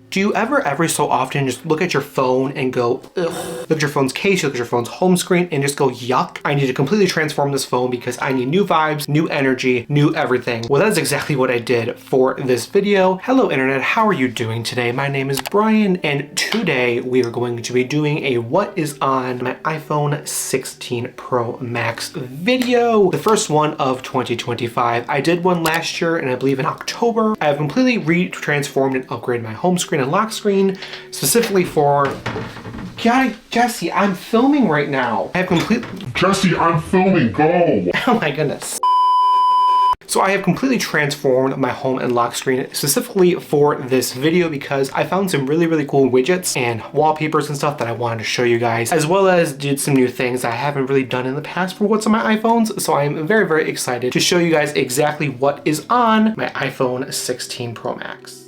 Do you ever, every so often, just look at your phone and go, ugh? Look at your phone's case, you look at your phone's home screen and just go, yuck. I need to completely transform this phone because I need new vibes, new energy, new everything. Well, that is exactly what I did for this video. Hello, Internet. How are you doing today? My name is Brian, and today we are going to be doing a what is on my iPhone 16 Pro Max video. The first one of 2025. I did one last year, and I believe in October. I have completely transformed and upgraded my home screen and lock screen specifically for Jesse, I'm filming right now. I have Jesse, I'm filming, go! Oh my goodness. So I have completely transformed my home and lock screen specifically for this video because I found some really cool widgets and wallpapers and stuff that I wanted to show you guys, as well as did some new things I haven't really done in the past for what's on my iPhones. So I am very excited to show you guys exactly what is on my iPhone 16 Pro Max.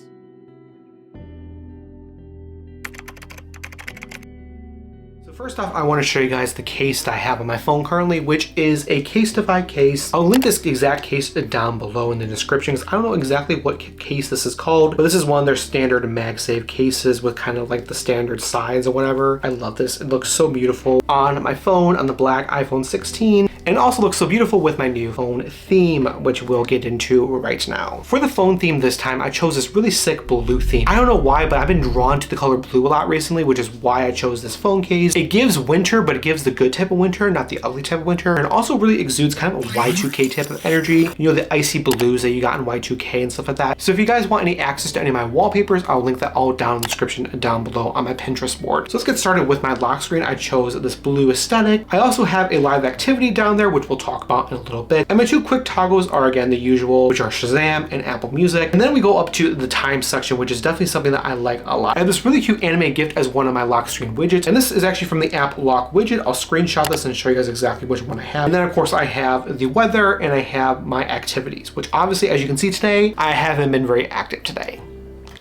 First off, I want to show you guys the case that I have on my phone currently, which is a Casetify case. I'll link this exact case down below in the description because I don't know exactly what case this is called, but this is one of their standard MagSafe cases with kind of like the standard sides or whatever. I love this. It looks so beautiful on my phone, on the black iPhone 16, and also looks so beautiful with my new phone theme, which we'll get into right now. For the phone theme this time, I chose this really sick blue theme. I don't know why, but I've been drawn to the color blue a lot recently, which is why I chose this phone case. It gives winter, but it gives the good type of winter, not the ugly type of winter, and also really exudes kind of a Y2K type of energy. You know, the icy blues that you got in Y2K and stuff like that. So if you guys want any access to any of my wallpapers, I'll link that all down in the description down below on my Pinterest board. So let's get started with my lock screen. I chose this blue aesthetic. I also have a live activity down there, which we'll talk about in a little bit. And my two quick toggles are again the usual, which are Shazam and Apple Music. And then we go up to the time section, which is definitely something that I like a lot. I have this really cute anime gift as one of my lock screen widgets, and this is actually from the app Lock Widget. I'll screenshot this and show you guys exactly which one I have. And then of course I have the weather and I have my activities, which obviously, as you can see today, I haven't been very active today.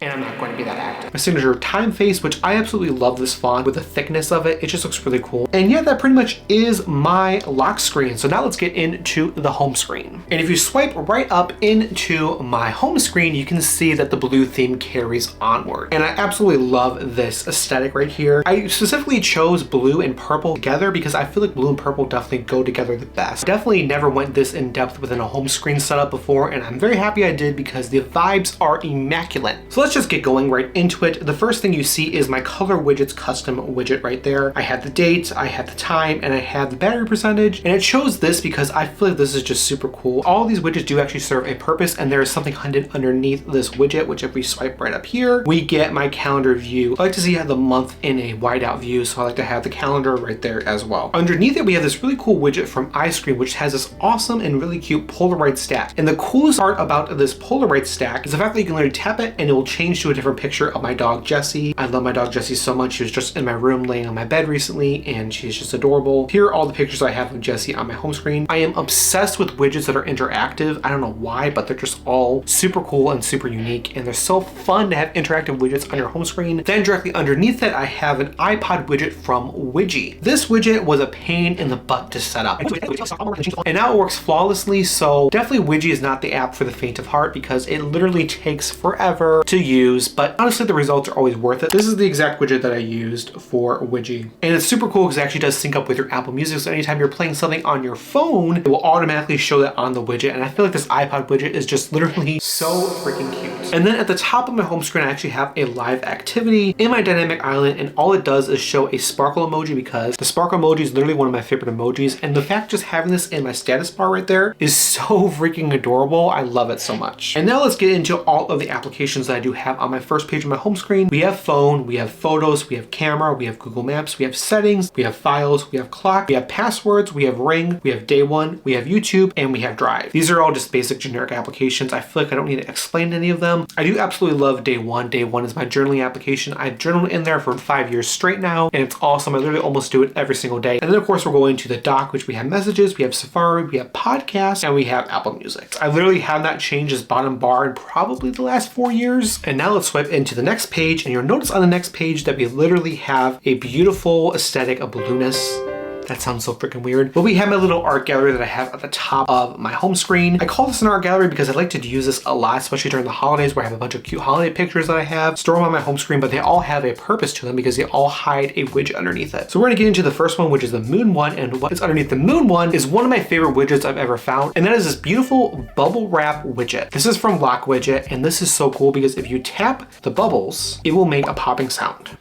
And I'm not going to be that active. My signature time face, which I absolutely love this font with the thickness of it. It just looks really cool. And yeah, that pretty much is my lock screen. So now let's get into the home screen. And if you swipe right up into my home screen, you can see that the blue theme carries onward. And I absolutely love this aesthetic right here. I specifically chose blue and purple together because I feel like blue and purple definitely go together the best. Definitely never went this in depth within a home screen setup before, and I'm very happy I did because the vibes are immaculate. So let's just get going right into it. The first thing you see is my Color Widgets custom widget right there. I had the date, I had the time, and I had the battery percentage. And it shows this because I feel like this is just super cool. All of these widgets do actually serve a purpose, and there is something hidden underneath this widget, which if we swipe right up here, we get my calendar view. I like to see the month in a wide out view, so I like to have the calendar right there as well. Underneath it, we have this really cool widget from iScreen, which has this awesome and really cute Polaroid stack. And the coolest part about this Polaroid stack is the fact that you can literally tap it and it will change to a different picture of my dog Jessie. I love my dog Jessie so much. She was just in my room laying on my bed recently and she's just adorable. Here are all the pictures I have of Jessie on my home screen. I am obsessed with widgets that are interactive. I don't know why, but they're just all super cool and super unique, and they're so fun to have interactive widgets on your home screen. Then directly underneath it, I have an iPod widget from Widgy. This widget was a pain in the butt to set up, and now it works flawlessly. So definitely Widgy is not the app for the faint of heart because it literally takes forever to use, but honestly the results are always worth it. This is the exact widget that I used for Widgy, and it's super cool because it actually does sync up with your Apple Music, so anytime you're playing something on your phone, it will automatically show that on the widget. And I feel like this iPod widget is just literally so freaking cute. And then at the top of my home screen, I actually have a live activity in my dynamic island, and all it does is show a sparkle emoji because the sparkle emoji is literally one of my favorite emojis, and the fact just having this in my status bar right there is so freaking adorable. I love it so much. And now let's get into all of the applications that I do have on my first page of my home screen. We have phone, we have photos, we have camera, we have Google Maps, we have settings, we have files, we have clock, we have passwords, we have ring, we have day one, we have YouTube, and we have Drive. These are all just basic generic applications. I feel like I don't need to explain any of them. I do absolutely love day one. Day one is my journaling application. I've journaled in there for 5 years straight now, and it's awesome. I literally almost do it every single day. And then of course we're going to the dock, which we have messages, we have Safari, we have podcasts, and we have Apple Music. I literally have not changed this bottom bar in probably the last 4 years. And now let's swipe into the next page, and you'll notice on the next page that we literally have a beautiful aesthetic of blueness. That sounds so freaking weird. But we have my little art gallery that I have at the top of my home screen. I call this an art gallery because I like to use this a lot, especially during the holidays where I have a bunch of cute holiday pictures that I have, store them on my home screen, but they all have a purpose to them because they all hide a widget underneath it. So we're gonna get into the first one, which is the moon one, and what is underneath the moon one is one of my favorite widgets I've ever found, and that is this beautiful bubble wrap widget. This is from Widget, and this is so cool because if you tap the bubbles, it will make a popping sound.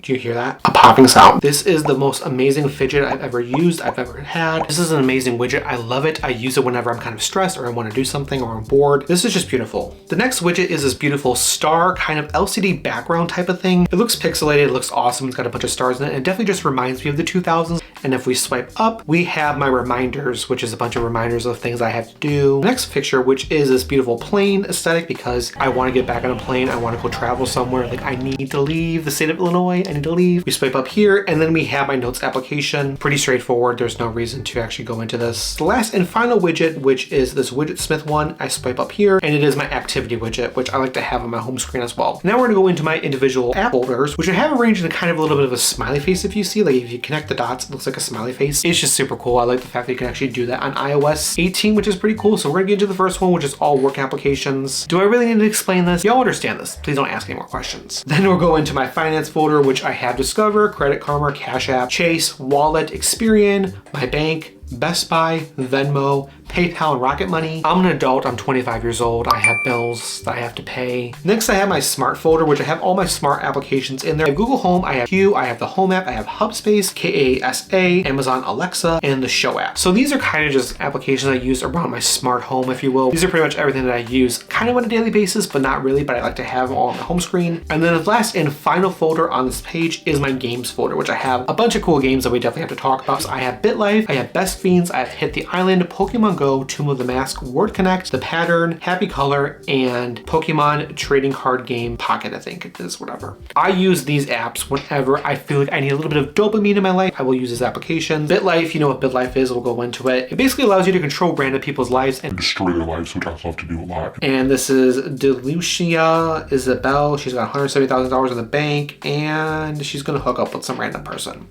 Do you hear that? A popping sound. This is the most amazing fidget I've ever used, I've ever had. This is an amazing widget. I love it. I use it whenever I'm kind of stressed or I want to do something or I'm bored. This is just beautiful. The next widget is this beautiful star kind of LCD background type of thing. It looks pixelated, it looks awesome. It's got a bunch of stars in it, and it definitely just reminds me of the 2000s. And if we swipe up, we have my reminders, which is a bunch of reminders of things I have to do. Next picture, which is this beautiful plane aesthetic because I want to get back on a plane. I want to go travel somewhere. Like I need to leave the state of Illinois. I need to leave. We swipe up here, and then we have my notes application. Pretty straightforward. There's no reason to actually go into this. The last and final widget, which is this Widgetsmith one, I swipe up here, and it is my activity widget, which I like to have on my home screen as well. Now we're gonna go into my individual app folders, which I have arranged in kind of a little bit of a smiley face. If you see, like if you connect the dots, it looks like a smiley face. It's just super cool. I like the fact that you can actually do that on iOS 18, which is pretty cool. So we're gonna get into the first one, which is all work applications. Do I really need to explain this? Y'all understand this. Please don't ask any more questions. Then we'll go into my finance folder, which I have Discover, Credit Karma, Cash App, Chase, Wallet, Experian, my bank, Best Buy, Venmo, PayPal, and Rocket Money. I'm an adult, I'm 25 years old. I have bills that I have to pay. Next, I have my smart folder, which I have all my smart applications in there. I have Google Home, I have Hue, I have the Home app, I have Hubspace, KASA, Amazon Alexa, and the Show app. So these are kind of just applications I use around my smart home, if you will. These are pretty much everything that I use kind of on a daily basis, but not really, but I like to have them all on my home screen. And then the last and final folder on this page is my games folder, which I have a bunch of cool games that we definitely have to talk about. So I have BitLife, I have Best Fiends, I have Hit the Island, Pokemon Go, Tomb of the Mask, Word Connect, The Pattern, Happy Color, and Pokemon Trading Card Game Pocket, I think it is, whatever. I use these apps whenever I feel like I need a little bit of dopamine in my life. I will use this application. BitLife, you know what BitLife is, we'll go into it. It basically allows you to control random people's lives and Destroy their lives, which I love to do a lot. And this is Delucia Isabel. She's got $170,000 in the bank, and she's gonna hook up with some random person.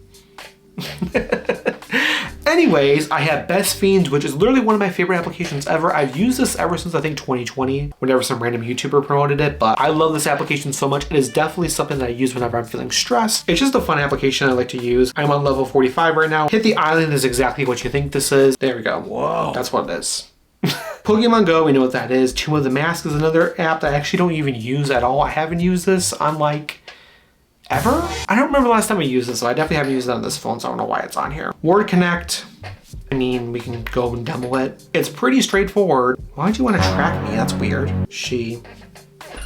Anyways, I have Best Fiends, which is literally one of my favorite applications ever. I've used this ever since I think 2020, whenever some random YouTuber promoted it, but I love this application so much. It is definitely something that I use whenever I'm feeling stressed. It's just a fun application I like to use. I'm on level 45 right now. Hit the Island is exactly what you think this is. There we go. Whoa, that's what it is. Pokemon Go, we know what that is. Tomb of the Mask is another app that I actually don't even use at all. I haven't used this on like ever? I don't remember the last time I used this, so I definitely haven't used it on this phone, so I don't know why it's on here. Word Connect, I mean, we can go and demo it. It's pretty straightforward. Why'd you want to track me? That's weird.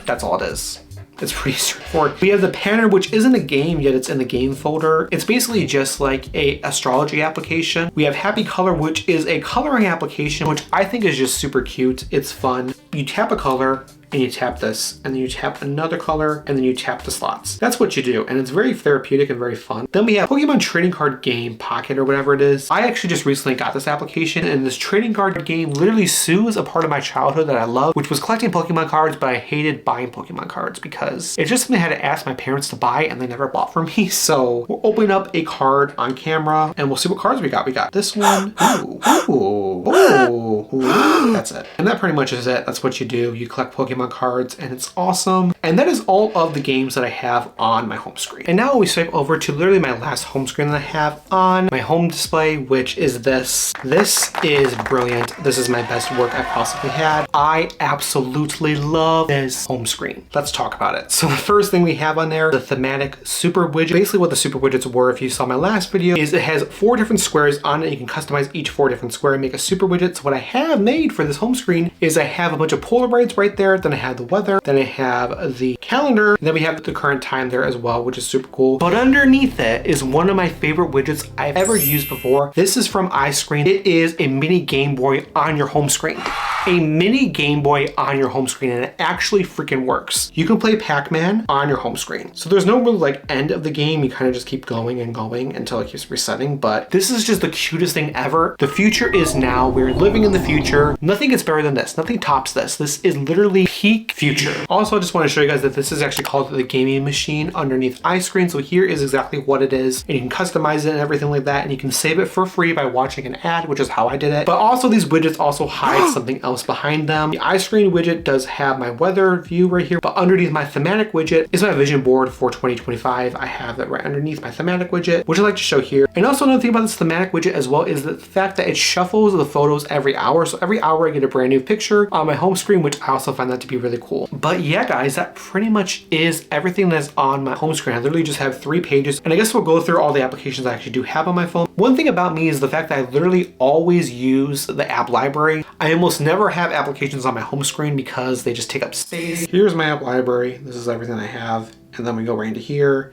That's all it is. It's pretty straightforward. We have the Pattern, which isn't a game yet, it's in the game folder. It's basically just like a astrology application. We have Happy Color, which is a coloring application, which I think is just super cute. It's fun. You tap a color, and you tap this, and then you tap another color, and then you tap the slots. That's what you do, and it's very therapeutic and very fun. Then we have Pokemon Trading Card Game Pocket, or whatever it is. I actually just recently got this application, and this trading card game literally soothes a part of my childhood that I love, which was collecting Pokemon cards, but I hated buying Pokemon cards because it's just something I had to ask my parents to buy, and they never bought for me. So we'll open up a card on camera, and we'll see what cards we got. We got this one. Ooh, ooh, ooh, ooh. That's it. And that pretty much is it. That's what you do. You collect Pokemon cards, and it's awesome. And that is all of the games that I have on my home screen. And now we swipe over to literally my last home screen that I have on my home display, which is this. This is brilliant. This is my best work I've possibly had. I absolutely love this home screen. Let's talk about it. So the first thing we have on there, the Thematic Super Widget. Basically what the Super Widgets were, if you saw my last video, is it has 4 different squares on it. You can customize each 4 different square and make a Super Widget. So what I have made for this home screen is I have a bunch of Polaroids right there. Then I have the weather. Then I have the calendar. And then we have the current time there as well, which is super cool. But underneath it is one of my favorite widgets I've ever used before. This is from iScreen. It is a mini Game Boy on your home screen. a mini Game Boy on your home screen, and it actually freaking works. You can play Pac-Man on your home screen. So there's no real like end of the game. You kind of just keep going and going until it keeps resetting. But this is just the cutest thing ever. The future is now. We're living in the future. Nothing gets better than this. Nothing tops this. This is literally peak future. Also, I just want to show you guys that this is actually called the gaming machine underneath iScreen. So here is exactly what it is. And you can customize it and everything like that. And you can save it for free by watching an ad, which is how I did it. But also these widgets also hide something else behind them. The iScreen widget does have my weather view right here, but underneath my Thematic widget is my vision board for 2025. I have that right underneath my Thematic widget, which I like to show here. And also another thing about this Thematic widget as well is the fact that it shuffles the photos every hour. So every hour I get a brand new picture on my home screen, which I also find that to be really cool. But yeah, guys, that pretty much is everything that's on my home screen. I literally just have 3 pages, and I guess we'll go through all the applications I actually do have on my phone. One thing about me is the fact that I literally always use the app library. I almost never have applications on my home screen because they just take up space. Here's my app library. This is everything I have. And then we go right into here.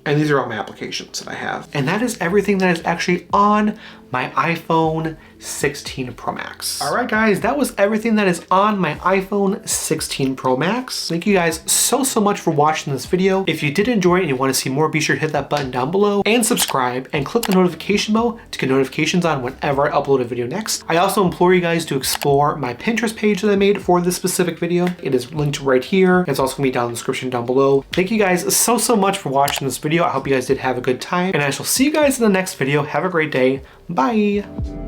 And these are all my applications that I have. And that is everything that is actually on my iPhone 16 Pro Max. All right, guys, that was everything that is on my iPhone 16 Pro Max. Thank you guys so much for watching this video. If you did enjoy it and you want to see more, be sure to hit that button down below and subscribe and click the notification bell to get notifications on whenever I upload a video next. I also implore you guys to explore my Pinterest page that I made for this specific video. It is linked right here. It's also gonna be down in the description down below. Thank you guys so much for watching this video. I hope you guys did have a good time, and I shall see you guys in the next video. Have a great day. Bye.